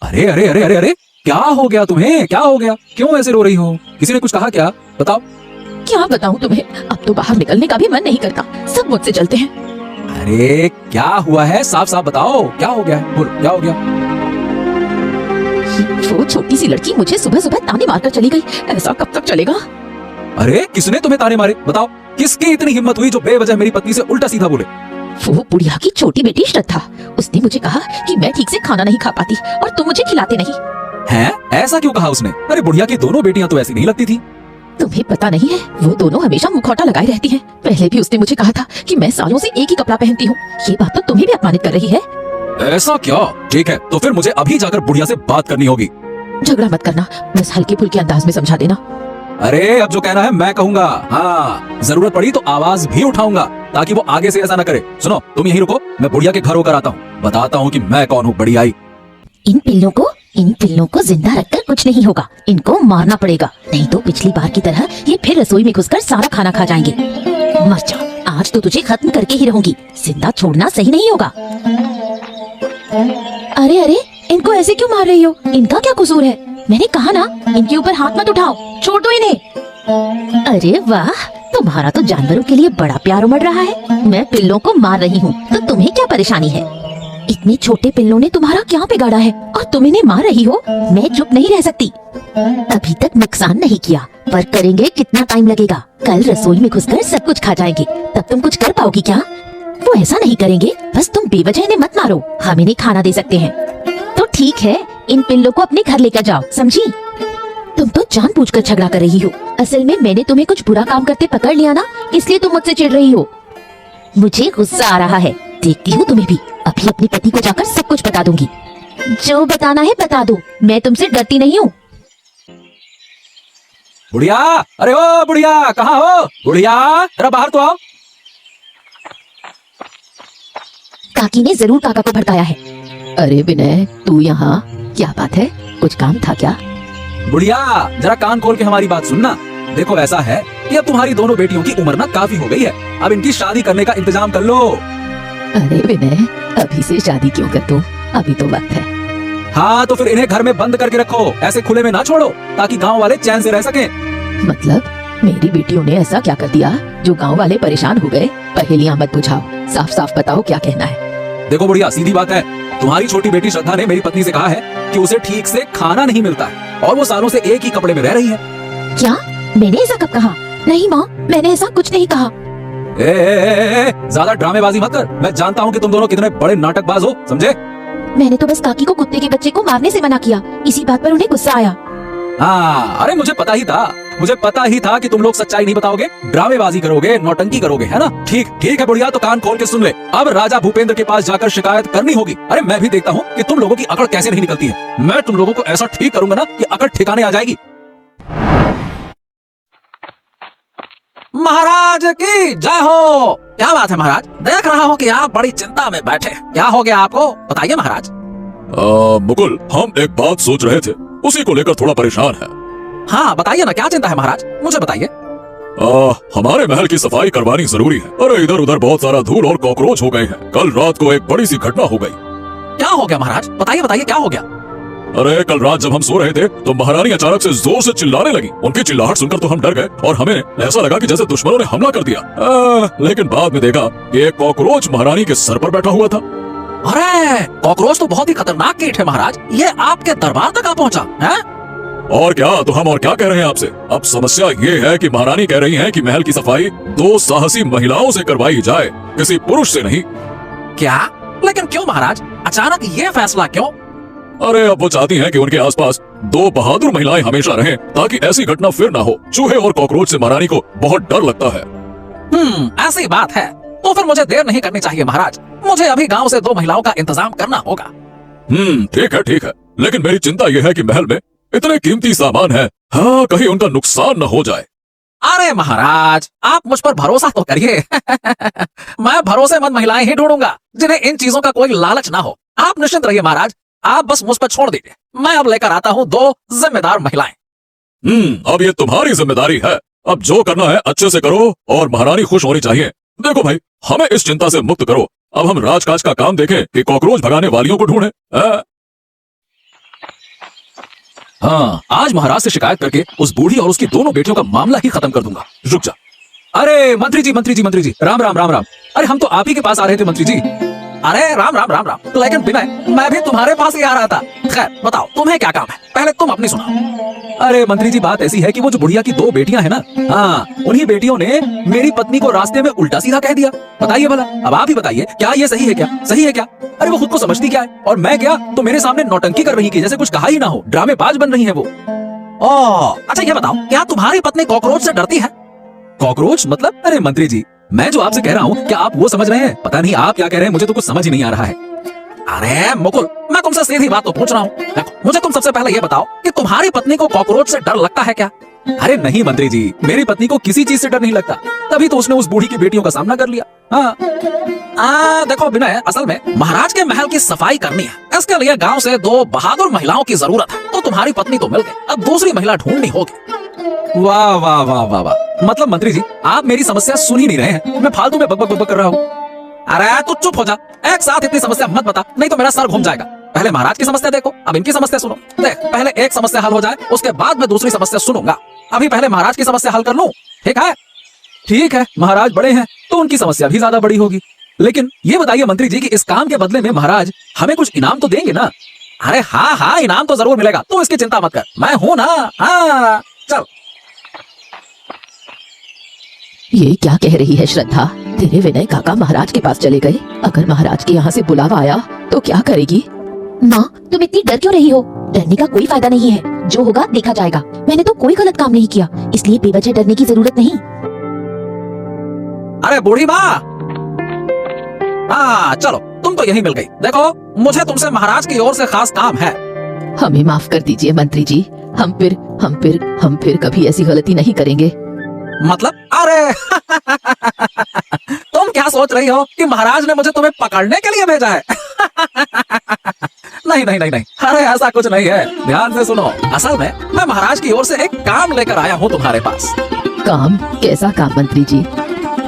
अरे अरे अरे अरे अरे, क्या हो गया तुम्हें? क्या हो गया? क्यों ऐसे रो रही हो? किसी ने कुछ कहा क्या? बताओ। क्या बताऊं तुम्हें, अब तो बाहर निकलने का भी मन नहीं करता, सब मुझसे चलते हैं। अरे क्या हुआ है? साफ साफ बताओ, क्या हो गया है? बोलो, क्या हो गया? वो छोटी सी लड़की मुझे सुबह सुबह ताने मारकर चली गई, ऐसा कब तक चलेगा? अरे किसने तुम्हें ताने मारे? बताओ, किसकी इतनी हिम्मत हुई जो बेवजह मेरी पत्नी से उल्टा सीधा बोले? वो बुढ़िया की छोटी बेटी श्रद्धा, उसने मुझे कहा कि मैं ठीक से खाना नहीं खा पाती और तुम मुझे खिलाते नहीं। हैं? ऐसा क्यों कहा उसने? अरे बुढ़िया की दोनों बेटियां तो ऐसी नहीं लगती थी। तुम्हें पता नहीं है, वो दोनों हमेशा मुखौटा लगाए रहती हैं। पहले भी उसने मुझे कहा था कि मैं सालों से एक ही कपड़ा पहनती हूँ। ये बात तो तुम्हें भी अपमानित कर रही है। ऐसा क्या? ठीक है, तो फिर मुझे अभी जाकर बुढ़िया से बात करनी होगी। झगड़ा मत करना, बस हल्के फुल्के अंदाज में समझा देना। अरे अब जो कहना है मैं कहूंगा। हाँ, जरूरत पड़ी तो आवाज भी उठाऊंगा ताकि वो आगे से ऐसा न करे। सुनो, तुम यहीं रुको, मैं बुढ़िया के घर होकर आता हूँ, बताता हूँ कि मैं कौन हूँ। बढ़िया आई। इन पिल्लों को जिंदा रखकर कुछ नहीं होगा, इनको मारना पड़ेगा, नहीं तो पिछली बार की तरह ये फिर रसोई में घुसकर सारा खाना खा जाएंगे। मर जा, आज तो तुझे खत्म करके ही रहूंगी, जिंदा छोड़ना सही नहीं होगा। अरे अरे, इनको ऐसे क्यों मार रही हो? इनका क्या कसूर है? मैंने कहा ना, इनके ऊपर हाथ मत उठाओ, छोड़ दो इन्हें। अरे वाह, तुम्हारा तो जानवरों के लिए बड़ा प्यार उमड़ रहा है। मैं पिल्लों को मार रही हूँ तो तुम्हें क्या परेशानी है? इतने छोटे पिल्लों ने तुम्हारा क्या बिगाड़ा है और तुम इन्हें मार रही हो? मैं चुप नहीं रह सकती। अभी तक नुकसान नहीं किया, पर करेंगे कितना टाइम लगेगा? कल रसोई में घुसकर सब कुछ खा जाएंगे, तब तुम कुछ कर पाओगी क्या? वो ऐसा नहीं करेंगे, बस तुम बेवजह इन्हें मत मारो, हम इन्हें खाना दे सकते हैं। तो ठीक है, इन पिल्लों को अपने घर लेकर जाओ, समझी? तुम तो जानबूझकर झगड़ा कर रही हो। असल में मैंने तुम्हें कुछ बुरा काम करते पकड़ लिया ना, इसलिए तुम मुझसे चिढ़ रही हो। मुझे गुस्सा आ रहा है, देखती हूँ तुम्हें भी। अभी अपने पति को जाकर सब कुछ बता दूंगी। जो बताना है बता दो, मैं तुमसे डरती नहीं हूँ। बुढ़िया, अरे ओ बुढ़िया, कहाँ हो? बुढ़िया, जरा बाहर तो आओ। काकी ने जरूर काका को भड़काया है। अरे विनय, तू यहाँ? क्या बात है, कुछ काम था क्या? बुढ़िया, जरा कान खोल के हमारी बात सुनना। देखो ऐसा है कि अब तुम्हारी दोनों बेटियों की उम्र ना काफी हो गई है, अब इनकी शादी करने का इंतजाम कर लो। अरे विनय, अभी से शादी क्यों कर दूं? अभी तो वक्त है। हाँ, तो फिर इन्हें घर में बंद करके रखो, ऐसे खुले में ना छोड़ो, ताकि गांव वाले चैन से रह सकें। मतलब मेरी बेटियों ने ऐसा क्या कर दिया जो गांव वाले परेशान हो गए? पहेलियां मत बुझाओ, साफ साफ बताओ क्या कहना है। देखो बुढ़िया, सीधी बात है, तुम्हारी छोटी बेटी श्रद्धा ने मेरी पत्नी से कहा है कि उसे ठीक से खाना नहीं मिलता है और वो सालों से एक ही कपड़े में रह रही है। क्या? मैंने ऐसा कब कहा? नहीं माँ, मैंने ऐसा कुछ नहीं कहा। ज्यादा ड्रामेबाजी मत कर, मैं जानता हूँ कि तुम दोनों कितने बड़े नाटकबाज हो, समझे? मैंने तो बस काकी को कुत्ते के बच्चे को मारने से मना किया, इसी बात पर उन्हें गुस्सा आया। हाँ, अरे मुझे पता ही था कि तुम लोग सच्चाई नहीं बताओगे, ड्रामेबाजी करोगे, नौटंकी करोगे, है ना? ठीक है बुढ़िया, तो कान खोल के सुन ले। अब राजा भूपेंद्र के पास जाकर शिकायत करनी होगी। अरे मैं भी देखता हूँ कि तुम लोगों की अकड़ कैसे नहीं निकलती है। मैं तुम लोगों को ऐसा ठीक करूंगा ना कि अकड़ ठिकाने आ जाएगी। महाराज की जय हो। क्या बात है महाराज, देख रहा हूँ कि आप बड़ी चिंता में बैठे, क्या हो गया आपको? बताइए महाराज। मुकुल, हम एक बात सोच रहे थे, उसी को लेकर थोड़ा परेशान है। हाँ बताइए ना, क्या चिंता है महाराज, मुझे बताइए। हमारे महल की सफाई करवानी जरूरी है। अरे इधर उधर बहुत सारा धूल और कॉकरोच हो गए हैं। कल रात को एक बड़ी सी घटना हो गई। क्या हो गया महाराज? बताइए क्या हो गया? अरे कल रात जब हम सो रहे थे तो महारानी अचानक से जोर से चिल्लाने लगी। उनकी चिल्लाहट सुनकर तो हम डर गए और हमें ऐसा लगा कि जैसे दुश्मनों ने हमला कर दिया। लेकिन बाद में देखा कि एक कॉकरोच महारानी के सर पर बैठा हुआ था। अरे कॉकरोच तो बहुत ही खतरनाक कीट है महाराज, ये आपके दरबार तक आ पहुंचा है? और क्या, तो हम और क्या कह रहे हैं आपसे। अब समस्या ये है कि महारानी कह रही हैं कि महल की सफाई 2 साहसी महिलाओं से करवाई जाए, किसी पुरुष से नहीं। क्या? लेकिन क्यों महाराज, अचानक ये फैसला क्यों? अरे अब वो चाहती हैं कि उनके आसपास 2 बहादुर महिलाएं हमेशा रहें ताकि ऐसी घटना फिर ना हो। चूहे और कॉकरोच से महारानी को बहुत डर लगता है। ऐसी बात है, तो फिर मुझे देर नहीं करनी चाहिए महाराज। मुझे अभी गांव से 2 महिलाओं का इंतजाम करना होगा। ठीक है, लेकिन मेरी चिंता यह है कि महल में इतने कीमती सामान है, हाँ कहीं उनका नुकसान न हो जाए। अरे महाराज, आप मुझ पर भरोसा तो करिए। मैं भरोसेमंद महिलाएं ही ढूंढूंगा जिन्हें इन चीजों का कोई लालच ना हो। आप निश्चिंत रहिए महाराज, आप बस मुझ पर छोड़ दीजिए, मैं अब लेकर आता हूँ 2 जिम्मेदार महिलाएं। अब ये तुम्हारी जिम्मेदारी है। अब जो करना है अच्छे से करो और महारानी खुश होनी चाहिए। देखो भाई, हमें इस चिंता से मुक्त करो। अब हम राजकाज का काम देखें कि कॉकरोच भगाने वालियों को ढूंढें। हाँ, आज महाराज से शिकायत करके उस बूढ़ी और उसकी दोनों बेटियों का मामला ही खत्म कर दूंगा। रुक जा। अरे मंत्री जी, मंत्री जी, मंत्री जी, राम राम राम राम। अरे हम तो आप ही के पास आ रहे थे मंत्री जी। अरे राम राम राम राम। लेकिन विनय, मैं भी तुम्हारे पास ही आ रहा था। खैर बताओ, तुम्हें क्या काम है, पहले तुम अपनी सुनाओ। अरे मंत्री जी, बात ऐसी है कि वो जो बुढ़िया की दो बेटियां हैं ना, हाँ, उन्हीं बेटियों ने मेरी पत्नी को रास्ते में उल्टा सीधा कह दिया। बताइए भला, अब आप ही बताइए, क्या ये सही है क्या? सही है क्या? अरे वो खुद को समझती क्या है, और मैं क्या, तो मेरे सामने नौटंकी कर रही की जैसे कुछ कहा ही ना हो, ड्रामेबाज बन रही है वो। अच्छा ये बताओ, क्या तुम्हारी पत्नी कॉकरोच से डरती है? कॉकरोच मतलब? अरे मंत्री जी, मैं जो आपसे कह रहा हूँ, क्या आप वो समझ रहे हैं? पता नहीं आप क्या कह रहे हैं, मुझे तो कुछ समझ ही नहीं आ रहा है। अरे मुकुल, मैं तुमसे सीधी बात तो पूछ रहा हूँ। देखो, मुझे तुम सबसे पहले ये बताओ कि तुम्हारी पत्नी को कॉकरोच से डर लगता है क्या? अरे नहीं मंत्री जी, मेरी पत्नी को किसी चीज से डर नहीं लगता, तभी तो उसने उस बूढ़ी की बेटियों का सामना कर लिया। हाँ देखो विनय, असल में महाराज के महल की सफाई करनी है, इसके लिए गांव से दो बहादुर महिलाओं की जरूरत है। तो तुम्हारी पत्नी तो मिल गई, अब दूसरी महिला ढूंढनी होगी। वाह वाह वाह वाह वाह, मतलब मंत्री जी, आप मेरी समस्या सुन ही नहीं रहे हैं, मैं फालतू में बकबक बकबक कर रहा हूँ। अरे तू चुप हो जा, एक साथ इतनी समस्या मत बता, नहीं तो मेरा सर घूम जाएगा। पहले महाराज की समस्या देखो, अब इनकी समस्या सुनो। देख, पहले एक समस्या हल हो जाए, उसके बाद मैं दूसरी समस्या सुनूंगा। अभी पहले महाराज की समस्या हल कर लूं, ठीक है? ठीक है, महाराज बड़े हैं तो उनकी समस्या भी ज्यादा बड़ी होगी। लेकिन ये बताइए मंत्री जी कि इस काम के बदले में महाराज हमें कुछ इनाम तो देंगे ना? अरे हाँ हाँ, इनाम तो जरूर मिलेगा, तू इसकी चिंता मत कर, मैं हूं ना। हाँ चल। ये क्या कह रही है श्रद्धा? तेरे विनय काका महाराज के पास चले गए, अगर महाराज के यहाँ से बुलावा आया तो क्या करेगी? माँ, तुम इतनी डर क्यों रही हो? डरने का कोई फायदा नहीं है, जो होगा देखा जाएगा। मैंने तो कोई गलत काम नहीं किया, इसलिए बेवजह डरने की जरूरत नहीं। अरे बूढ़ी माँ, हाँ चलो, तुम तो यही मिल गई। देखो, मुझे तुमसे महाराज की ओर से खास काम है। हमें माफ कर दीजिए मंत्री जी, हम फिर कभी ऐसी गलती नहीं करेंगे। मतलब? अरे तुम क्या सोच रही हो कि महाराज ने मुझे तुम्हें पकड़ने के लिए भेजा है? नहीं नहीं नहीं नहीं, अरे ऐसा कुछ नहीं है, ध्यान से सुनो। असल में मैं महाराज की ओर से एक काम लेकर आया हूँ तुम्हारे पास। काम? कैसा काम मंत्री जी?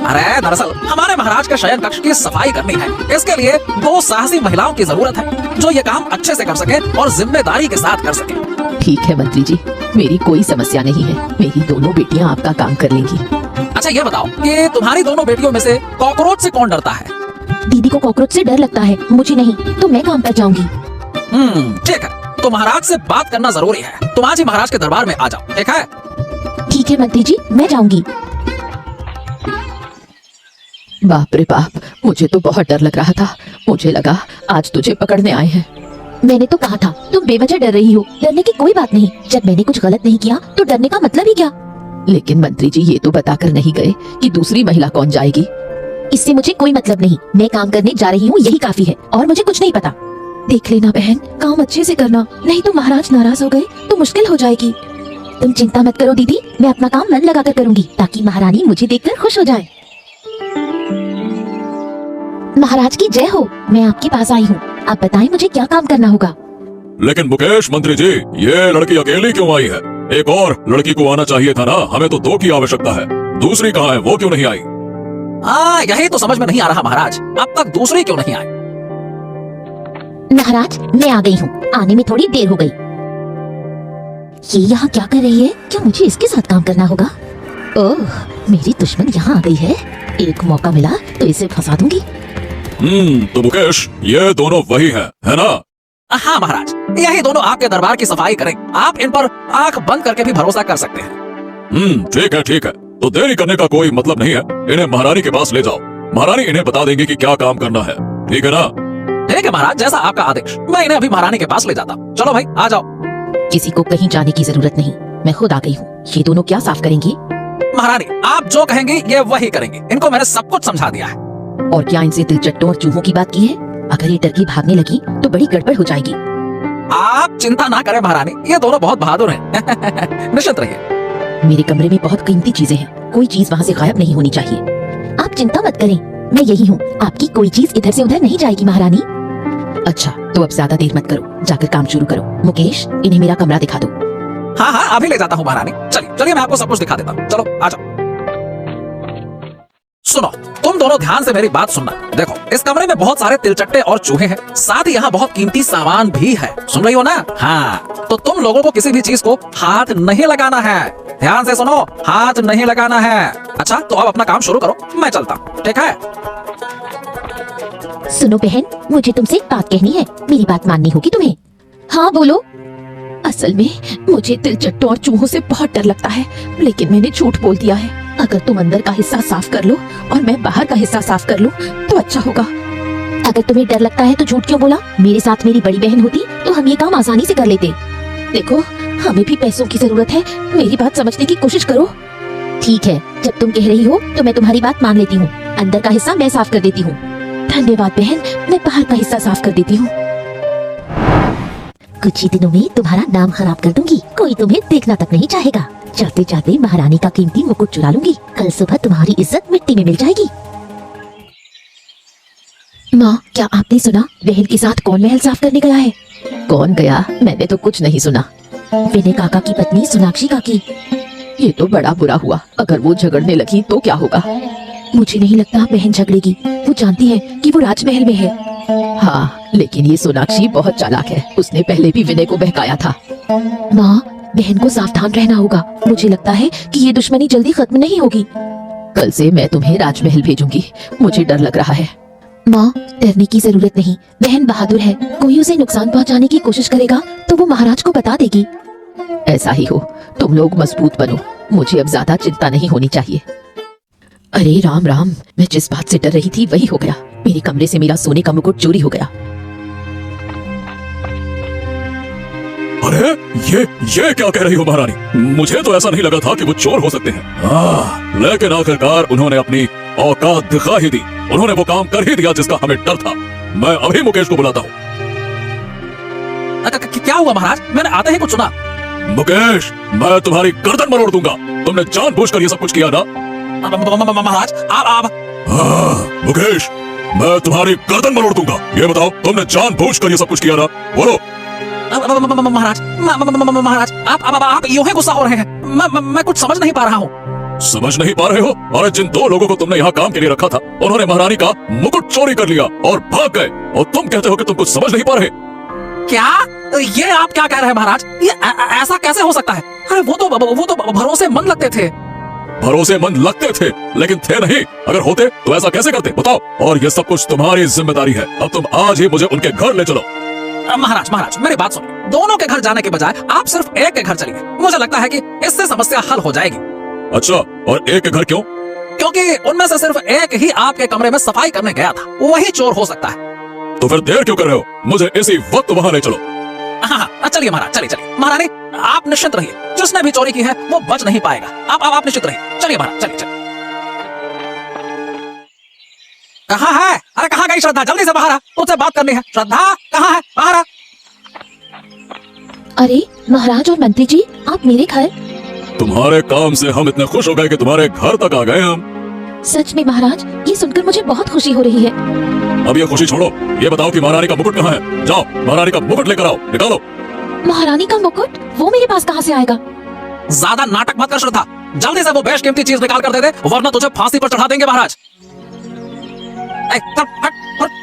अरे दरअसल हमारे महाराज के शयन कक्ष की सफाई करनी है, इसके लिए दो साहसी महिलाओं की जरूरत है जो ये काम अच्छे से कर सके और जिम्मेदारी के साथ कर सके। ठीक है मंत्री जी, मेरी कोई समस्या नहीं है, मेरी दोनों बेटियां आपका काम कर लेंगी। अच्छा ये बताओ कि तुम्हारी दोनों बेटियों में से कॉकरोच से कौन डरता है? दीदी को कॉकरोच से डर लगता है, मुझे नहीं, तो मैं काम पर जाऊंगी। ठीक है, तो महाराज से बात करना जरूरी है, तुम आज ही महाराज के दरबार में आ जाओ, ठीक है? ठीक है मंत्री जी, मैं जाऊंगी। बाप रे बाप, मुझे तो बहुत डर लग रहा था, मुझे लगा आज तुझे पकड़ने आए हैं। मैंने तो कहा था, तुम बेवजह डर रही हो, डरने की कोई बात नहीं, जब मैंने कुछ गलत नहीं किया तो डरने का मतलब ही क्या? लेकिन मंत्री जी ये तो बताकर नहीं गए कि दूसरी महिला कौन जाएगी। इससे मुझे कोई मतलब नहीं, मैं काम करने जा रही हूँ, यही काफी है, और मुझे कुछ नहीं पता। देख लेना बहन, काम अच्छे से करना, नहीं तो महाराज नाराज हो गए तो मुश्किल हो जाएगी। तुम चिंता मत करो दीदी, मैं अपना काम मन लगाकर करूंगी ताकि महारानी मुझे देखकर खुश हो जाए। महाराज की जय हो, मैं आपके पास आई हूँ, आप बताएं मुझे क्या काम करना होगा? लेकिन मुकेश मंत्री जी, ये लड़की अकेली क्यों आई है? एक और लड़की को आना चाहिए था ना, हमें तो दो की आवश्यकता है। दूसरी कहाँ है, वो क्यों नहीं आई? यही तो समझ में नहीं आ रहा महाराज, अब तक दूसरी क्यों नहीं आई? महाराज मैं आ गई हूँ, आने में थोड़ी देर हो गई। ये यहाँ क्या कर रही है? क्या मुझे इसके साथ काम करना होगा? ओह, मेरी दुश्मन यहाँ आ गई है, एक मौका मिला तो इसे फंसा दूंगी। तो मुकेश, ये दोनों वही है ना? हाँ महाराज, यही दोनों आपके दरबार की सफाई करें, आप इन पर आंख बंद करके भी भरोसा कर सकते हैं। ठीक है, तो देरी करने का कोई मतलब नहीं है, इन्हें महारानी के पास ले जाओ, महारानी इन्हें बता देंगी कि क्या काम करना है, ठीक है ना? ठीक है महाराज, जैसा आपका आदेश, मैं इन्हें अभी महारानी के पास ले जाता हूँ। चलो भाई आ जाओ। किसी को कहीं जाने की जरूरत नहीं, मैं खुद आ गई हूँ, ये दोनों क्या साफ करेंगी? महारानी आप जो कहेंगी ये वही करेंगे, इनको मैंने सब कुछ समझा दिया है। और क्या इनसे तिलचट्टों और चूहों की बात की है? अगर ये डर की भागने लगी तो बड़ी गड़बड़ हो जाएगी। आप चिंता ना करें महारानी, ये दोनों बहुत बहादुर हैं। निश्चिंत रहिए। मेरे कमरे में बहुत कीमती चीजें हैं, कोई चीज वहाँ से गायब नहीं होनी चाहिए। आप चिंता मत करें, मैं यही हूँ, आपकी कोई चीज इधर से उधर नहीं जाएगी महारानी। अच्छा तो अब ज्यादा देर मत करो, जाकर काम शुरू करो। मुकेश, इन्हें मेरा कमरा दिखा दो। हाँ हाँ अभी ले जाता हूँ महारानी, चलिए चलिए मैं आपको सब कुछ दिखा देता हूँ, चलो आ जाओ। सुनो, तुम दोनों ध्यान से मेरी बात सुनना। देखो, इस कमरे में बहुत सारे तिलचट्टे और चूहे हैं, साथ ही यहाँ बहुत कीमती सामान भी है। सुन रही हो ना? हाँ, तो तुम लोगों को किसी भी चीज को हाथ नहीं लगाना है। ध्यान से सुनो, हाथ नहीं लगाना है। अच्छा, तो अब अपना काम शुरू करो, मैं चलता हूँ, ठीक है? सुनो बहन, मुझे तुमसे एक बात कहनी है। मेरी बात माननी होगी तुम्हें। हाँ बोलो। असल में मुझे तिलचट्टों और चूहों से बहुत डर लगता है, लेकिन मैंने झूठ बोल दिया है। अगर तुम अंदर का हिस्सा साफ कर लो और मैं बाहर का हिस्सा साफ कर लूं तो अच्छा होगा। अगर तुम्हें डर लगता है तो झूठ क्यों बोला? मेरे साथ मेरी बड़ी बहन होती तो हम ये काम आसानी से कर लेते। देखो, हमें भी पैसों की जरूरत है, मेरी बात समझने की कोशिश करो। ठीक है, जब तुम कह रही हो तो मैं तुम्हारी बात मान लेती हूँ। अंदर का हिस्सा मैं साफ कर देती हूँ। धन्यवाद बहन, मैं बाहर का हिस्सा साफ कर देती हूँ। कुछ ही दिनों में तुम्हारा नाम खराब कर दूंगी, कोई तुम्हें देखना तक नहीं चाहेगा। जाते जाते महारानी का कीमती मुकुट चुरा लूंगी, कल सुबह तुम्हारी इज्जत मिट्टी में मिल जाएगी। माँ, क्या आपने सुना बहन के साथ कौन महल साफ करने गया है? कौन गया? मैंने तो कुछ नहीं सुना। विनय काका की पत्नी सोनाक्षी काकी। ये तो बड़ा बुरा हुआ, अगर वो झगड़ने लगी तो क्या होगा? मुझे नहीं लगता बहन झगड़ेगी, वो जानती है कि वो राजमहल में है। हाँ, लेकिन ये सोनाक्षी बहुत चालाक है, उसने पहले भी विनय को बहकाया था। माँ, बहन को सावधान रहना होगा। मुझे लगता है कि ये दुश्मनी जल्दी खत्म नहीं होगी। कल से मैं तुम्हें राजमहल भेजूंगी, मुझे डर लग रहा है। माँ, डरने की जरूरत नहीं, बहन बहादुर है। कोई उसे नुकसान पहुँचाने की कोशिश करेगा तो वो महाराज को बता देगी। ऐसा ही हो, तुम लोग मजबूत बनो, मुझे अब ज्यादा चिंता नहीं होनी चाहिए। अरे राम राम, मैं जिस बात से डर रही थी वही हो गया। मेरे कमरे से मेरा सोने का मुकुट चोरी हो गया। अरे ये क्या कह रही हो महारानी? मुझे तो ऐसा नहीं लगा था कि वो चोर हो सकते हैं। लेकिन आखिरकार उन्होंने अपनी औकात दिखा ही दी। उन्होंने वो काम कर ही दिया जिसका हमें डर था। मैं अभी मुकेश को बुलाता हूँ। क्या हुआ महाराज? मैंने आते ही कुछ सुना। मुकेश, मैं तुम्हारी गर्दन मरोड़ दूंगा। तुमने जानबूझकर ये सब कुछ किया ना? महाराज, आप मुकेश, मैं तुम्हारी गर्दन मरोड़ दूंगा। ये बताओ, तुमने जानबूझकर ये सब कुछ किया ना? बोलो। महाराज, आप यूं ही गुस्सा हो रहे हैं। मैं कुछ समझ नहीं पा रहा हूँ। समझ नहीं पा रहे हो? अरे जिन दो लोगों को तुमने यहाँ काम के लिए रखा था, उन्होंने महारानी का मुकुट चोरी कर लिया और भाग गए, और तुम कहते हो कि तुम कुछ समझ नहीं पा रहे। क्या? ये आप क्या कह रहे हैं महाराज? ये ऐसा कैसे हो सकता है? अरे वो तो भरोसेमंद लगते थे। भरोसेमंद लगते थे, लेकिन थे नहीं। अगर होते तो ऐसा कैसे करते, बताओ? और ये सब कुछ तुम्हारी जिम्मेदारी है। अब तुम आज ही मुझे उनके घर ले चलो। महाराज, मेरी बात सुनिए। दोनों के घर जाने के बजाय आप सिर्फ एक के घर चलिए। मुझे लगता है कि इससे समस्या हल हो जाएगी। अच्छा, और एक के घर क्यों? क्योंकि उनमें से सिर्फ एक ही आपके कमरे में सफाई करने गया था, वही चोर हो सकता है। तो फिर देर क्यों कर रहे हो? मुझे इसी वक्त वहाँ ले चलो। हाँ, चलिए महाराज, चलिए। महारानी, आप निश्चिंत रहिए, जिसने भी चोरी की है वो बच नहीं पाएगा। आप निश्चिंत रहिए। चलिए महाराज, चलिए। कहाँ है? अरे कहाँ गई श्रद्धा? जल्दी से बाहर आ, तुझसे बात करनी है। श्रद्धा कहाँ है? बाहर आ। अरे महाराज और मंत्री जी, आप मेरे घर? तुम्हारे काम से हम इतने खुश हो गए कि तुम्हारे घर तक आ गए हम। सच में महाराज, ये सुनकर मुझे बहुत खुशी हो रही है। अब ये खुशी छोड़ो, ये बताओ कि महारानी का मुकुट कहाँ है? जाओ, महारानी का मुकुट लेकर आओ, निकालो। महारानी का मुकुट? वो मेरे पास कहाँ से आएगा? ज्यादा नाटक मत कर श्रद्धा, जल्दी से वो बेशकीमती चीज निकाल कर दे दे, वरना तुझे फांसी पर चढ़ा देंगे महाराज।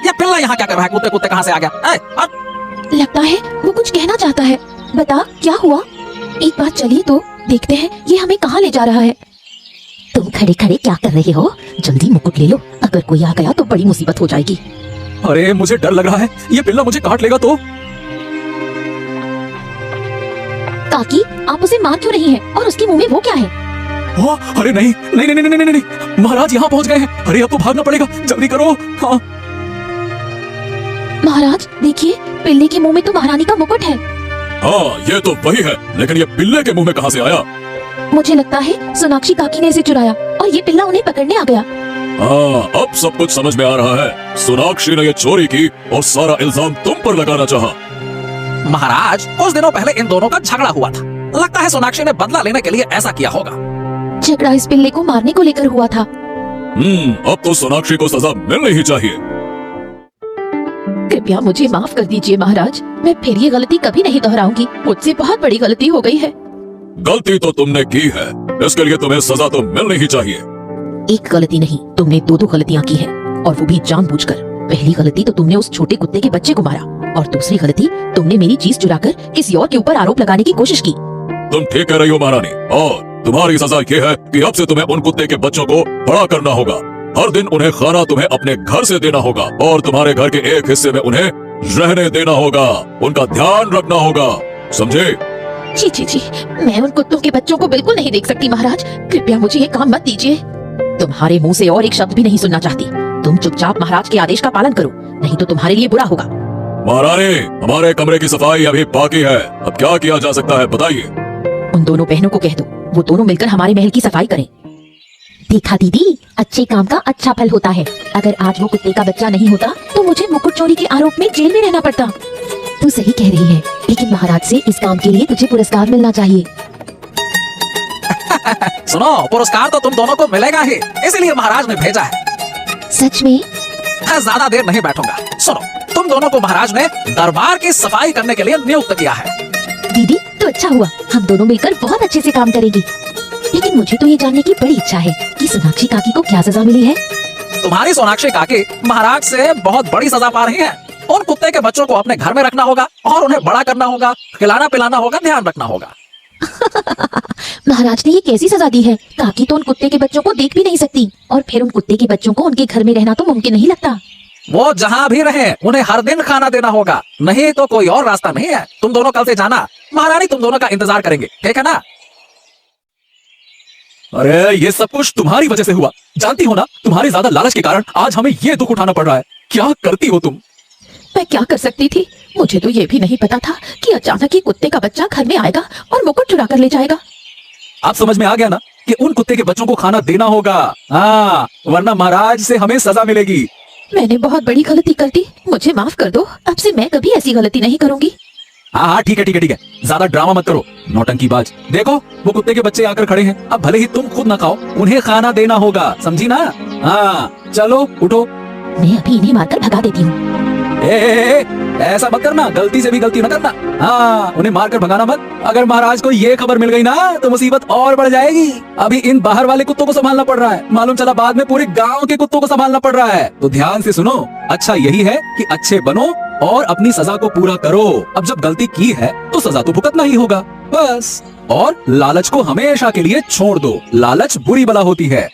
ये पिल्ला यहाँ क्या कर रहा है? कुत्ते कहाँ से आ गया? लगता है वो कुछ कहना चाहता है। बता, क्या हुआ? एक बार चलिए तो देखते हैं ये हमें कहाँ ले जा रहा है। तुम खड़े खड़े क्या कर रहे हो? जल्दी मुकुट ले लो, अगर कोई आ गया तो बड़ी मुसीबत हो जाएगी। अरे मुझे डर लग रहा है, ये पिल्ला मुझे काट लेगा तो। काकी, आप उसे मार क्यों रही हैं? और उसके मुंह में वो क्या है? अरे नहीं, महाराज यहाँ पहुँच गए हैं। अरे अब तो भागना पड़ेगा, जल्दी करो। हाँ। महाराज देखिए, पिल्ले के मुंह में तो महारानी का मुकुट है। हाँ, ये तो वही है, लेकिन ये पिल्ले के मुंह में कहाँ से आया? मुझे लगता है सोनाक्षी काकी ने इसे चुराया और ये पिल्ला उन्हें पकड़ने आ गया। हाँ, अब सब कुछ समझ में आ रहा है। सोनाक्षी ने ये चोरी की और सारा इल्जाम तुम पर लगाना चाहा। महाराज, कुछ दिनों पहले इन दोनों का झगड़ा हुआ था। लगता है सोनाक्षी ने बदला लेने के लिए ऐसा किया होगा। झगड़ा इस पिल्ले को मारने को लेकर हुआ था। अब तो सोनाक्षी को सजा मिलनी ही चाहिए। कृपया मुझे माफ कर दीजिए महाराज, मैं फिर ये गलती कभी नहीं दोहराऊंगी। मुझसे बहुत बड़ी गलती हो गई है। गलती तो तुमने की है, इसके लिए तुम्हें सजा तो मिलनी ही चाहिए। एक गलती नहीं, तुमने दो गलतियाँ की है, और वो भी जानबूझकर। पहली गलती तो तुमने उस छोटे कुत्ते के बच्चे को मारा, और दूसरी गलती तुमने मेरी चीज चुराकर किसी और के ऊपर आरोप लगाने की कोशिश की। तुम ठीक कह रही हो महारानी, और तुम्हारी सजा ये है कि अब से तुम्हें उन कुत्ते के बच्चों को बड़ा करना होगा। हर दिन उन्हें खाना तुम्हें अपने घर से देना होगा, और तुम्हारे घर के एक हिस्से में उन्हें रहने देना होगा। उनका ध्यान रखना होगा, समझे? जी जी जी, मैं उन कुत्तों के बच्चों को बिल्कुल नहीं देख सकती महाराज। कृपया मुझे ये काम मत दीजिए। तुम्हारे मुंह से और एक शब्द भी नहीं सुनना चाहती। तुम चुपचाप महाराज के आदेश का पालन करो, नहीं तो तुम्हारे लिए बुरा होगा। महारानी, हमारे कमरे की सफाई अभी बाकी है, अब क्या किया जा सकता है बताइए? उन दोनों बहनों को कह दो, वो दोनों मिलकर हमारे महल की सफाई करें। देखा दीदी, अच्छे काम का अच्छा फल होता है। अगर आज वो कुत्ते का बच्चा नहीं होता तो मुझे मुकुट चोरी के आरोप में जेल में रहना पड़ता। तू सही कह रही है, लेकिन महाराज से इस काम के लिए तुझे पुरस्कार मिलना चाहिए। सुनो, पुरस्कार तो तुम दोनों को मिलेगा ही, इसीलिए महाराज ने भेजा है। सच में? मैं ज्यादा देर नहीं बैठूंगा। सुनो, तुम दोनों को महाराज ने दरबार की सफाई करने के लिए नियुक्त किया है। दीदी, तो अच्छा हुआ, हम दोनों मिलकर बहुत अच्छे से काम करेंगे। लेकिन मुझे तो ये जानने की बड़ी इच्छा है कि सोनाक्षी काकी को क्या सजा मिली है। तुम्हारी सोनाक्षी काकी महाराज से बहुत बड़ी सजा पा रही है। उन कुत्ते के बच्चों को अपने घर में रखना होगा, और उन्हें बड़ा करना होगा, खिलाना पिलाना होगा, ध्यान रखना होगा। महाराज ने ये कैसी सजा दी है? काकी तो उन कुत्ते के बच्चों को देख भी नहीं सकती, और फिर उन कुत्ते के बच्चों को उनके घर में रहना तो मुमकिन नहीं लगता। वो जहाँ भी रहे उन्हें हर दिन खाना देना होगा, नहीं तो कोई और रास्ता नहीं है। तुम दोनों कल से जाना, महारानी तुम दोनों का इंतजार करेंगे, ठीक है ना? अरे ये सब कुछ तुम्हारी वजह से हुआ, जानती हो ना? तुम्हारे ज्यादा लालच के कारण आज हमें ये दुख उठाना पड़ रहा है। क्या करती हो तुम? मैं क्या कर सकती थी? मुझे तो ये भी नहीं पता था कि अचानक ही कुत्ते का बच्चा घर में आएगा और मुकुट चुरा कर ले जाएगा। अब समझ में आ गया ना कि उन कुत्ते के बच्चों को खाना देना होगा। हाँ, वरना महाराज से हमें सजा मिलेगी। मैंने बहुत बड़ी गलती कर दी, मुझे माफ कर दो। अब से मैं कभी ऐसी गलती नहीं करूंगी। हाँ हाँ, ठीक है ठीक है ठीक है, ज्यादा ड्रामा मत करो, नौटंकीबाज। देखो, वो कुत्ते के बच्चे आकर खड़े हैं। अब भले ही तुम खुद ना खाओ, उन्हें खाना देना होगा, समझी ना? हाँ, चलो उठो। मैं अभी इन्हें मारकर भगा देती हूँ। ऐसा मत करना, गलती से भी गलती न करना। हाँ, उन्हें मारकर भगाना मत। अगर महाराज को ये खबर मिल गई ना तो मुसीबत और बढ़ जाएगी। अभी इन बाहर वाले कुत्तों को संभालना पड़ रहा है, मालूम चला बाद में पूरे गांव के कुत्तों को संभालना पड़ रहा है। तो ध्यान से सुनो, अच्छा यही है कि अच्छे बनो और अपनी सजा को पूरा करो। अब जब गलती की है तो सजा तो भुगतना ही होगा, बस। और लालच को हमेशा के लिए छोड़ दो, लालच बुरी बला होती है।